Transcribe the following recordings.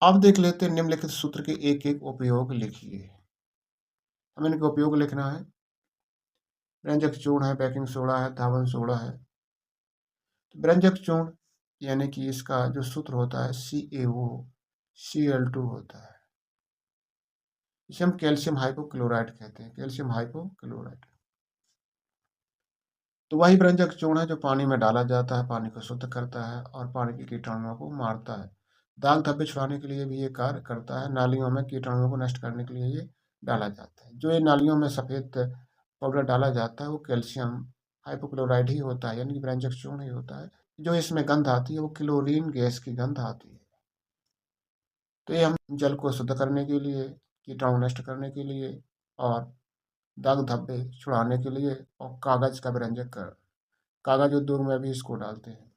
अब देख लेते हैं निम्नलिखित सूत्र के एक-एक उपयोग लिखिए। हमें इनका उपयोग लिखना है। व्यंजक चूर्ण है, बेकिंग सोडा है, धावन सोडा है। तो व्यंजक चूर्ण यानी कि इसका जो सूत्र होता है CaO Cl2 होता है। इसे हम कैल्शियम हाइपोक्लोराइट कहते हैं, कैल्शियम हाइपोक्लोराइट। तो वही व्यंजक चूर्ण है जो पानी में डाला जाता है, पानी को शुद्ध करता है और पानी के कीटाणुओं को मारता है। दाग धब्बे छुड़ाने के लिए भी ये कार्य करता है, नालियों में कीटाणुओं को नष्ट करने के लिए ये डाला जाता है। जो ये नालियों में सफ़ेद पाउडर डाला जाता है वो कैल्शियम हाइपोक्लोराइड ही होता है, यानी कि व्यंजक चूर्ण ही होता है। जो इसमें गंध आती है वो क्लोरीन गैस की गंध आती है। तो ये हम जल को शुद्ध करने के लिए, कीटाणु नष्ट करने के लिए और दाग धब्बे छुड़ाने के लिए और कागज़ का व्यंजक कर कागज़ उद्योग में भी इसको डालते हैं।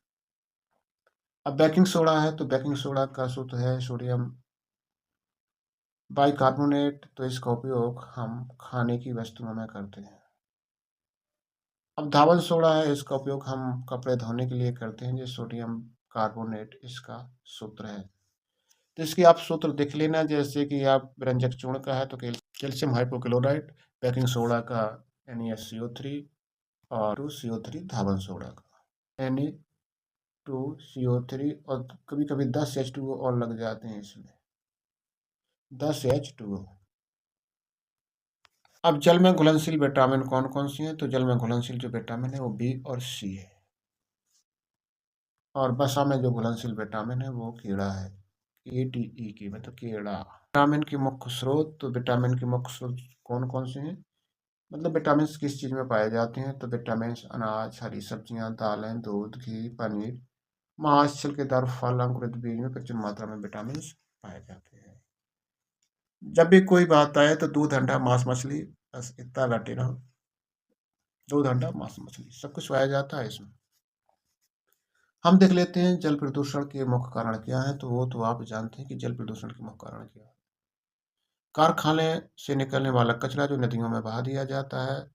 अब बेकिंग सोडा है तो बेकिंग सोडा का सूत्र है सोडियम बाइकार्बोनेट। तो इसका उपयोग हम खाने की वस्तुओं में करते हैं। अब धावन सोडा है, इसका उपयोग हम कपड़े धोने के लिए करते हैं। ये सोडियम कार्बोनेट इसका सूत्र है। तो इसकी आप सूत्र देख लेना, जैसे कि आप व्यंजक चूर्ण का है तो कैल्शियम हाइपोक्लोराइट, बेकिंग सोडा का NaSCO3 और 2CO3 धावन सोडा का Na2CO3 और कभी-कभी 10 H2O और लग जाते हैं इसमें, 10 H2O। अब जल में घुलनशील विटामिन कौन-कौन सी हैं? तो जल में घुलनशील जो विटामिन है वो B और C है। और वसा में जो घुलनशील विटामिन है वो कीड़ा है, KDE मतलब कीड़ा। विटामिन के मुख्य स्रोत, तो विटामिन के मुख्य स्रोत कौन-कौन से हैं? मतलब विटामिन्स किस चीज़ में पाए जाते हैं? तो विटामिन्स अनाज, हरी सब्जियाँ, दालें, दूध, घी, पनीर, मांस, छिलकेदार फल, अंकुरित बीज में प्रचुर मात्रा में विटामिन्स पाए जाते हैं। जब भी कोई बात आए तो दूध, अंडा, मांस, मछली, बस इतना रटे रहो। दूध, अंडा, मांस, मछली सब कुछ पाया जाता है इसमें। हम देख लेते हैं जल प्रदूषण के मुख्य कारण क्या है, तो वो तो आप जानते हैं कि जल प्रदूषण के मुख्य कारण क्या है। कारखाने से निकलने वाला कचरा जो नदियों में बहा दिया जाता है।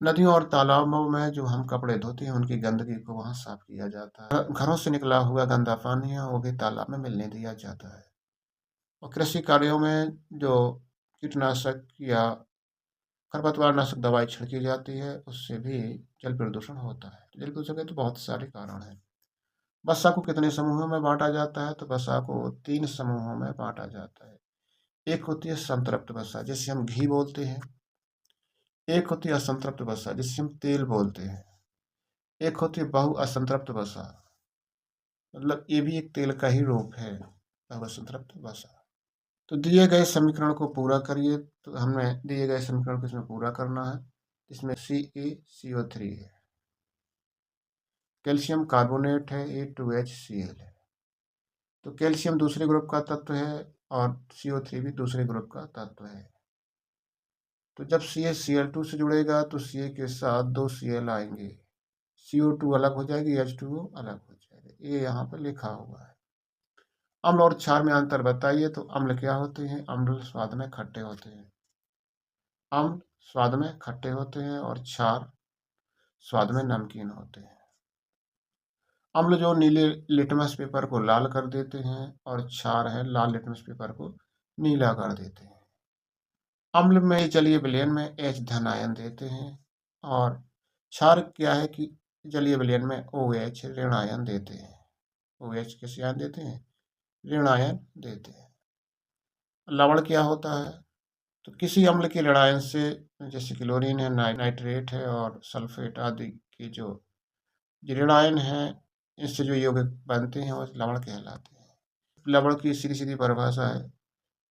नदियों और तालाबों में जो हम कपड़े धोते हैं उनकी गंदगी को वहाँ साफ किया जाता है। घरों से निकला हुआ गंदा पानी है वो भी तालाब में मिलने दिया जाता है। और कृषि कार्यों में जो कीटनाशक या खरपतवारनाशक दवाई छिड़की जाती है उससे भी जल प्रदूषण होता है। जल प्रदूषण के तो बहुत सारे कारण हैं। वर्षा को कितने समूहों में बांटा जाता है? तो वर्षा को 3 समूहों में बांटा जाता है। एक होती है संतृप्त वसा जिसे हम घी बोलते हैं। एक होती है असंतृप्त वसा जिसे हम तेल बोलते हैं। एक होती है बहु असंतृप्त वसा, मतलब ये भी एक तेल का ही रूप है, बहु असंतृप्त वसा। तो दिए गए समीकरण को पूरा करिए। तो हमें दिए गए समीकरण को इसमें पूरा करना है। इसमें CaCO3 है, कैल्शियम कार्बोनेट है, A2HCl है। तो कैल्शियम दूसरे ग्रुप का तत्व है और CO3 भी दूसरे ग्रुप का तत्व है। तो जब CaCl2 से जुड़ेगा तो Ca के साथ 2 Cl आएंगे, CO2 अलग हो जाएगी, H2O अलग हो जाएगा। ये यहाँ पर लिखा हुआ है। अम्ल और क्षार में अंतर बताइए। तो अम्ल क्या होते हैं? अम्ल स्वाद में खट्टे होते हैं। अम्ल स्वाद में खट्टे होते हैं और क्षार स्वाद में नमकीन होते हैं। अम्ल जो नीले लिटमस पेपर को लाल कर देते हैं और क्षार है लाल लिटमस पेपर को नीला कर देते हैं। अम्ल में जलीय विलयन में H धन आयन देते हैं और क्षार क्या है कि जलीय विलयन में OH ऋण आयन देते हैं। OH किस आयन देते हैं? ऋण आयन देते हैं। लवण क्या होता है? तो किसी अम्ल के लड़ायन से, जैसे क्लोरीन है, नाइट्रेट है और सल्फेट आदि के जो ऋणायन हैं, इससे जो यौगिक बनते हैं वो लवण कहलाते हैं। लवण की सीधी सीधी परिभाषा है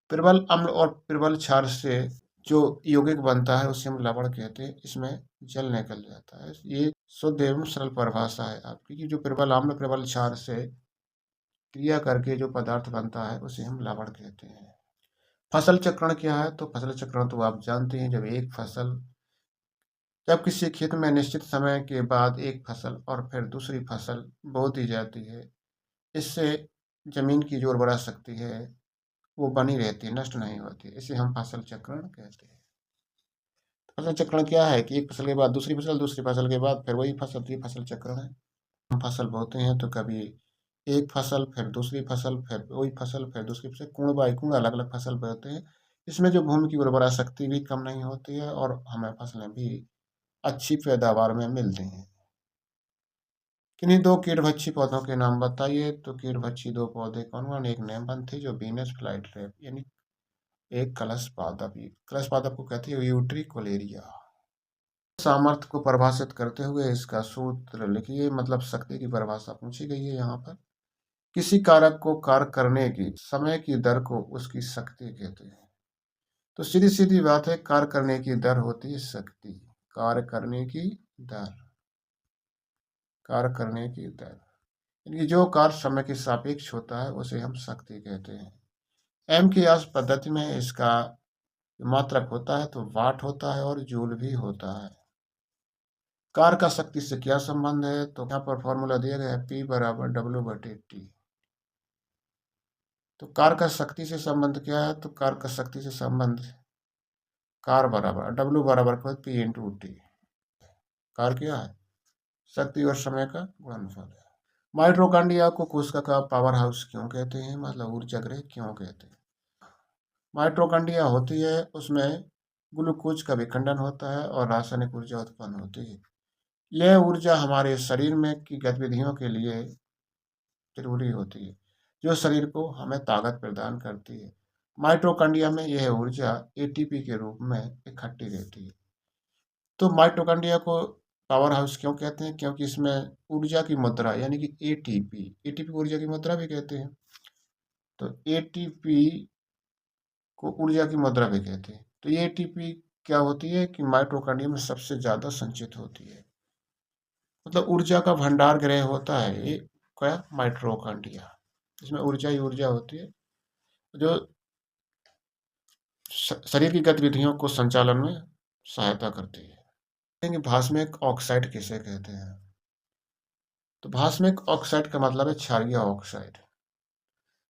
प्रबल अम्ल और प्रबल क्षार से जो यौगिक बनता है उसे हम लवण कहते हैं। इसमें जल निकल जाता है। ये शुद्ध एवं सरल परिभाषा है आपकी कि जो प्रबल अम्ल प्रबल क्षार से क्रिया करके जो पदार्थ बनता है उसे हम लवण कहते हैं। फसल चक्रण क्या है? तो फसल चक्रण तो आप जानते हैं, जब किसी खेत में निश्चित समय के बाद एक फसल और फिर दूसरी फसल बो दी जाती है, इससे जमीन की जो उर्वरा शक्ति है वो बनी रहती है, नष्ट नहीं होती। इसे हम फसल चक्रण कहते हैं। फसल चक्रण क्या है कि एक फसल के बाद दूसरी फसल, दूसरी फसल के बाद फिर वही फसल, तो ये फसल चक्रण है। हम फसल बोते हैं तो कभी एक फसल, फिर दूसरी फसल, फिर वही फसल, फिर दूसरी फसल, कुण बाई कुण अलग-अलग फसल बोते हैं। इसमें जो भूमि की उर्वरा शक्ति भी कम नहीं होती है और हमें फसलें भी अच्छी पैदावार में मिलती हैं। किन्हीं 2 कीट-भक्षी पौधों के नाम बताइए? तो कीट-भक्षी 2 पौधे कौन-कौन? एक नीमबंधी जो वीनस फ्लाईट्रैप यानी एक कलश पादप। कलश पादप को कहते हैं यूट्रिकुलेरिया। सामर्थ्य को परिभाषित करते हुए इसका सूत्र लिखिए, मतलब शक्ति की परिभाषा पूछी गई है यहाँ पर। किसी कारक को कार्य करने की समय की दर को उसकी शक्ति कहते हैं। तो सीधी-सीधी बात है, कार्य करने की दर होती है शक्ति। कार्य करने की दर, कार्य करने की दर। यानी जो कार्य समय के सापेक्ष होता है उसे हम शक्ति कहते हैं। एम की आस पद्धति में इसका मात्रक होता है तो वाट होता है और जूल भी होता है। कार्य का शक्ति से क्या संबंध है? तो यहाँ पर फॉर्मूला दिया गया है, P बराबर W/T। तो कार्य का शक्ति से संबंध क्या है? तो कार्य का शक्ति से संबंध कार्य बराबर W बराबर P इंटू टी। कार्य क्या है? शक्ति और समय का गुणनफल है। माइटोकॉन्ड्रिया को कोशिका का पावर हाउस क्यों कहते हैं? मतलब ऊर्जा गृह क्यों कहते हैं? माइटोकॉन्ड्रिया होती है, उसमें ग्लूकोज का विखंडन होता है और रासायनिक ऊर्जा उत्पन्न होती है। यह ऊर्जा हमारे शरीर में की गतिविधियों के लिए जरूरी होती है, जो शरीर को हमें ताकत प्रदान करती है। माइटोकॉन्ड्रिया में यह ऊर्जा एटीपी के रूप में इकट्ठी रहती है। तो माइटोकॉन्ड्रिया को पावर हाउस क्यों कहते हैं? क्योंकि इसमें ऊर्जा की मात्रा यानी कि एटीपी ऊर्जा की मात्रा भी कहते हैं। तो एटीपी को ऊर्जा की मात्रा भी कहते हैं। तो ये एटीपी क्या होती है कि माइटोकॉन्ड्रिया में सबसे ज़्यादा संचित होती है, मतलब ऊर्जा का भंडार गृह होता है ये क्या? माइटोकॉन्ड्रिया। इसमें ऊर्जा ही ऊर्जा होती है जो शरीर की गतिविधियों को संचालन में सहायता करती है। भास्मिक ऑक्साइड किसे कहते हैं? तो भास्मिक ऑक्साइड का मतलब है क्षारीय ऑक्साइड।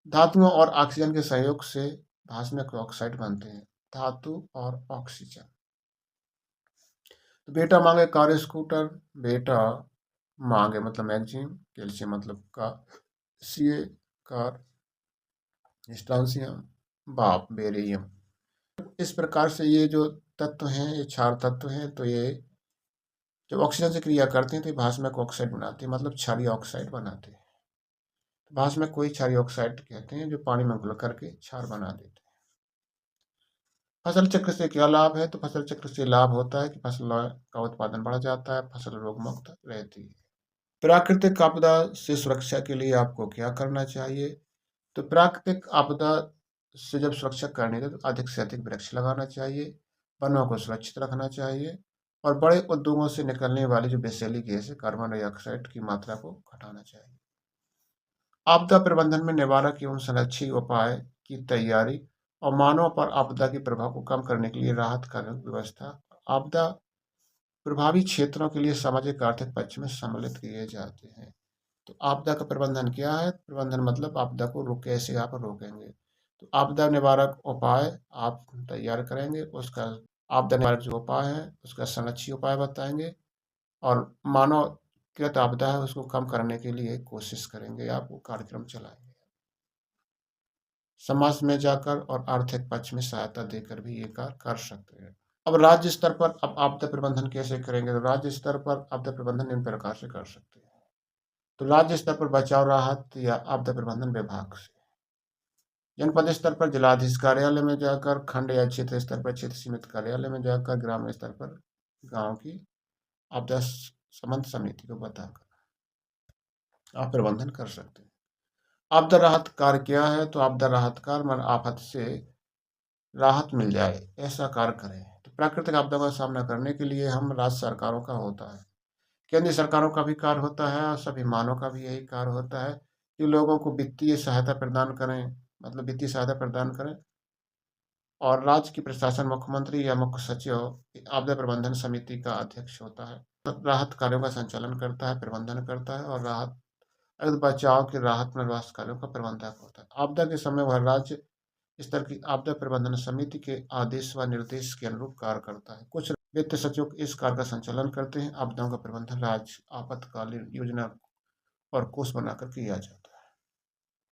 धातुओं और ऑक्सीजन के सहयोग से भास्मिक ऑक्साइड बनते हैं, धातु और ऑक्सीजन। तो बेटा मांगे कार स्कूटर, बेटा मांगे मतलब मैगजीन, कैल्शियम मतलब का सीए कार, स्ट्रांसियम बाप बेरियम। इस प्रकार से ये जो तत्व हैं, ये क्षार तत्व हैं, तो ये जब ऑक्सीजन से क्रिया करते हैं तो ये भास्मिक ऑक्साइड बनाते हैं, मतलब क्षारीय ऑक्साइड बनाते हैं। तो भास्मिक कोई क्षारीय ऑक्साइड कहते हैं जो पानी में घुल करके क्षार बना देते हैं। फसल चक्र से क्या लाभ है? तो फसल चक्र से लाभ होता है कि फसल का उत्पादन बढ़ जाता है, फसल रोग मुक्त रहती है। प्राकृतिक आपदा से सुरक्षा के लिए आपको क्या करना चाहिए? तो प्राकृतिक आपदा से जब सुरक्षा करनी है तो अधिक से अधिक वृक्ष लगाना चाहिए, वनों को सुरक्षित रखना चाहिए और बड़े उद्योगों से निकलने वाली जो विषैली गैस है कार्बन डाइऑक्साइड की मात्रा को घटाना चाहिए। आपदा प्रबंधन में निवारक एवं संरक्षी उपाय की तैयारी और मानव पर आपदा के प्रभाव को कम करने के लिए राहत कार्यों की व्यवस्था, आपदा प्रभावी क्षेत्रों के लिए सामाजिक आर्थिक पक्ष में सम्मिलित किए जाते हैं। तो आपदा का प्रबंधन क्या है? प्रबंधन मतलब आपदा को कैसे आप रोकेंगे। तो आपदा निवारक उपाय आप तैयार करेंगे, उसका आपदा निवारक जो उपाय है उसका संरक्षी उपाय बताएंगे और मानवकृत आपदा है उसको कम करने के लिए कोशिश करेंगे, आप वो कार्यक्रम चलाएंगे। समाज में जाकर और आर्थिक पक्ष में सहायता देकर भी ये कार्य कर सकते हैं। अब राज्य स्तर पर अब आपदा प्रबंधन कैसे करेंगे? तो राज्य स्तर पर आपदा प्रबंधन इन प्रकार से कर सकते हैं। तो राज्य स्तर पर बचाव राहत या आपदा प्रबंधन विभाग से, जनपद स्तर पर जिलाधीश कार्यालय में जाकर, खंड या क्षेत्र स्तर पर क्षेत्र सीमित कार्यालय में जाकर, ग्राम स्तर पर गांव की आपदा संबंध समिति को बताकर आप प्रबंधन कर सकते हैं। आपदा राहत कार्य क्या है? तो आपदा राहत कार्य मन आफत से राहत मिल जाए ऐसा कार्य करें। तो प्राकृतिक आपदा का सामना करने के लिए हम राज्य सरकारों का होता है, केंद्रीय सरकारों का भी कार्य होता है और सभी मानव का भी यही कार्य होता है कि लोगों को वित्तीय सहायता प्रदान करें, मतलब वित्तीय सहायता प्रदान करें। और राज्य की प्रशासन मुख्यमंत्री या मुख्य सचिव आपदा प्रबंधन समिति का अध्यक्ष होता है, राहत कार्यों का संचालन करता है, प्रबंधन करता है और राहत बचाव की राहत में राष्ट्र कार्यों का प्रबंधक होता है। आपदा के समय वह राज्य स्तर की आपदा प्रबंधन समिति के आदेश व निर्देश के अनुरूप कार्य करता है। कुछ वित्त सचिव इस कार्य का संचालन करते हैं। आपदाओं का प्रबंधन राज्य आपातकालीन योजना और कोष बनाकर किया जाता है।